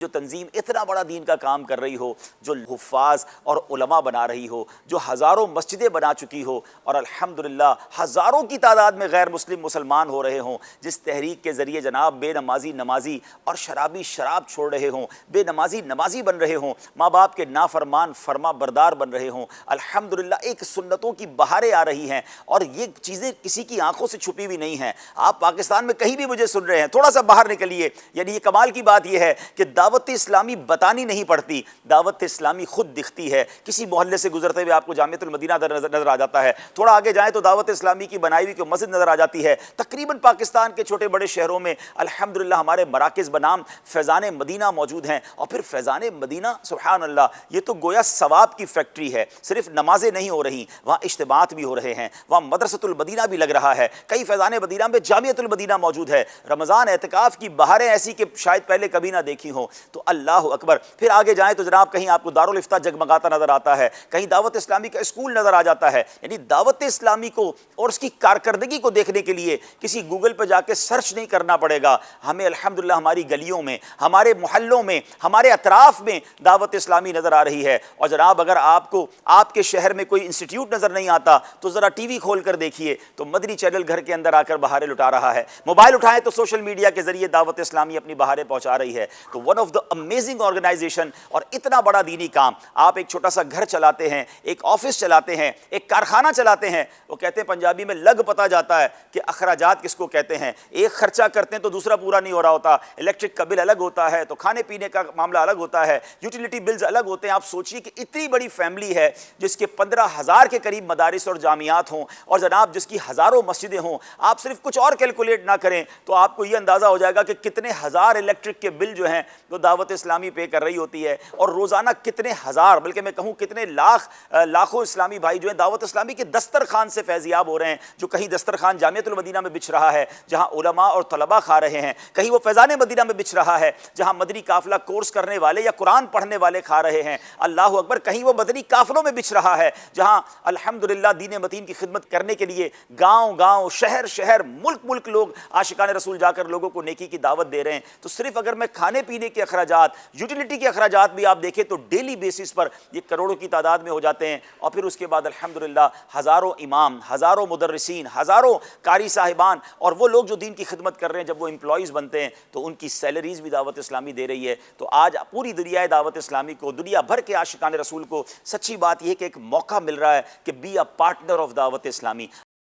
جو تنظیم اتنا بڑا دین کا کام کر رہی ہو، جو حفاظ اور علماء بنا رہی ہو، جو ہزاروں مسجدیں بنا چکی ہو اور الحمدللہ ہزاروں کی تعداد میں غیر مسلم مسلمان ہو رہے ہوں، جس تحریک کے ذریعے جناب بے نمازی نمازی اور شرابی شراب چھوڑ رہے ہوں، بے نمازی نمازی بن رہے ہوں، ماں باپ کے نافرمان فرما بردار بن رہے ہوں، الحمدللہ ایک سنتوں کی بہاریں آ رہی ہیں اور یہ چیزیں کسی کی آنکھوں سے چھپی ہوئی نہیں ہیں۔ آپ پاکستان میں کہیں بھی مجھے سن رہے ہیں، تھوڑا سا باہر نکلیے، یعنی یہ کمال کی بات یہ ہے کہ دعوت اسلامی بتانی نہیں پڑتی، دعوت اسلامی خود دکھتی ہے۔ کسی محلے سے گزرتے ہوئے آپ کو جامعۃ المدینہ نظر آ جاتا ہے، تھوڑا آگے جائیں تو دعوت اسلامی کی بنائی ہوئی مسجد نظر آ جاتی ہے۔ تقریباً پاکستان کے چھوٹے بڑے شہروں میں الحمدللہ ہمارے مراکز بنام فیضان مدینہ موجود ہیں، اور پھر فیضان مدینہ سبحان اللہ یہ تو گویا ثواب کی فیکٹری ہے۔ صرف نمازیں نہیں ہو رہی، وہاں اجتماعات بھی ہو رہے ہیں، وہاں مدرسۃ المدینہ بھی لگ رہا ہے، کئی فیضان مدینہ میں جامعۃ المدینہ موجود ہے۔ رمضان اعتکاف کی بہاریں ایسی کہ شاید پہلے کبھی نہ دیکھی ہوں، تو اللہ اکبر۔ پھر آگے جائیں تو جناب کہیں آپ کو دارالفتہ جگمگاتا نظر آتا ہے، کہیں دعوت اسلامی کا اسکول نظر آ جاتا ہے۔ یعنی دعوت اسلامی کو اور اس کی کارکردگی کو دیکھنے کے لیے کسی گوگل پہ جا کے سرچ نہیں کرنا پڑے گا، ہمیں الحمدللہ ہماری گلیوں میں، ہمارے محلوں میں، ہمارے اطراف میں دعوت اسلامی نظر آ رہی ہے۔ اور جناب اگر آپ کو آپ کے شہر میں کوئی انسٹیٹیوٹ نظر نہیں آتا تو ذرا ٹی وی کھول کر دیکھیے تو مدنی چینل گھر کے اندر آ کر بہاریں لٹا رہا ہے، موبائل اٹھائیں تو سوشل میڈیا کے ذریعے دعوت اسلامی اپنی بہاریں پہنچا رہی ہے۔ تو one of the amazing organisation, اور اتنا بڑا دینی کام۔ آپ ایک چھوٹا سا گھر چلاتے ہیں، ایک آفس چلاتے ہیں، ایک کارخانہ چلاتے ہیں، وہ کہتے ہیں پنجابی میں لگ پتہ جاتا ہے کہ اخراجات کس کو کہتے ہیں۔ ایک خرچہ کرتے ہیں تو دوسرا پورا نہیں ہو رہا ہوتا، الیکٹرک کا بل الگ ہوتا ہے تو کھانے پینے کا معاملہ الگ ہوتا ہے، یوٹیلیٹی بلز الگ ہوتے ہیں۔ آپ سوچئے کہ اتنی بڑی فیملی ہے جس کے 15,000 کے قریب مدارس اور جامعات ہوں، اور جناب جس کی ہزاروں مسجدیں ہوں، آپ صرف کچھ اور کیلکولیٹ نہ کریں تو آپ کو یہ اندازہ ہو جائے گا کہ کتنے ہزار الیکٹرک کے بل جو ہیں وہ دعوت اسلامی پے کر رہی ہوتی ہے، اور روزانہ کتنے ہزار بلکہ میں کہوں کتنے لاکھوں اسلامی بھائی جو ہیں دعوت اسلامی کے دسترخوان سے فیضیاب ہو رہے ہیں۔ جو کہیں دسترخوان جامعۃ المدینہ میں بچھ رہا ہے جہاں علماء اور طلباء کھا رہے ہیں، کہیں وہ فیضان مدینہ میں بچھ رہا ہے جہاں مدنی قافلہ کورس کرنے والے یا قرآن پڑھنے والے کھا رہے ہیں، اللہ اکبر۔ کہیں وہ مدنی قافلوں میں بچھ رہا ہے جہاں الحمدللہ دین متین کی خدمت کرنے کے لیے گاؤں گاؤں، شہر شہر، ملک ملک لوگ عاشقان رسول جا کر لوگوں کو نیکی کی دعوت دے رہے ہیں۔ تو صرف اگر میں کھانے پینے کے اخراجات، یوٹیلیٹی کے اخراجات بھی آپ دیکھیں تو ڈیلی بیسس پر یہ کروڑوں کی تعداد میں ہو جاتے ہیں، اور پھر اس کے بعد الحمدللہ ہزاروں امام، ہزاروں مدرسین، ہزاروں قاری صاحبان، اور وہ لوگ جو دین کی خدمت کر رہے ہیں جب وہ امپلائیز بنتے ہیں تو ان کی سیلریز بھی دعوت اسلامی دے رہی ہے۔ تو آج پوری دنیا دعوت اسلامی کو، دنیا بھر کے عاشقان رسول کو سچی بات یہ ہے کہ ایک موقع مل رہا ہے کہ بی اے پارٹنر آف دعوت اسلامی۔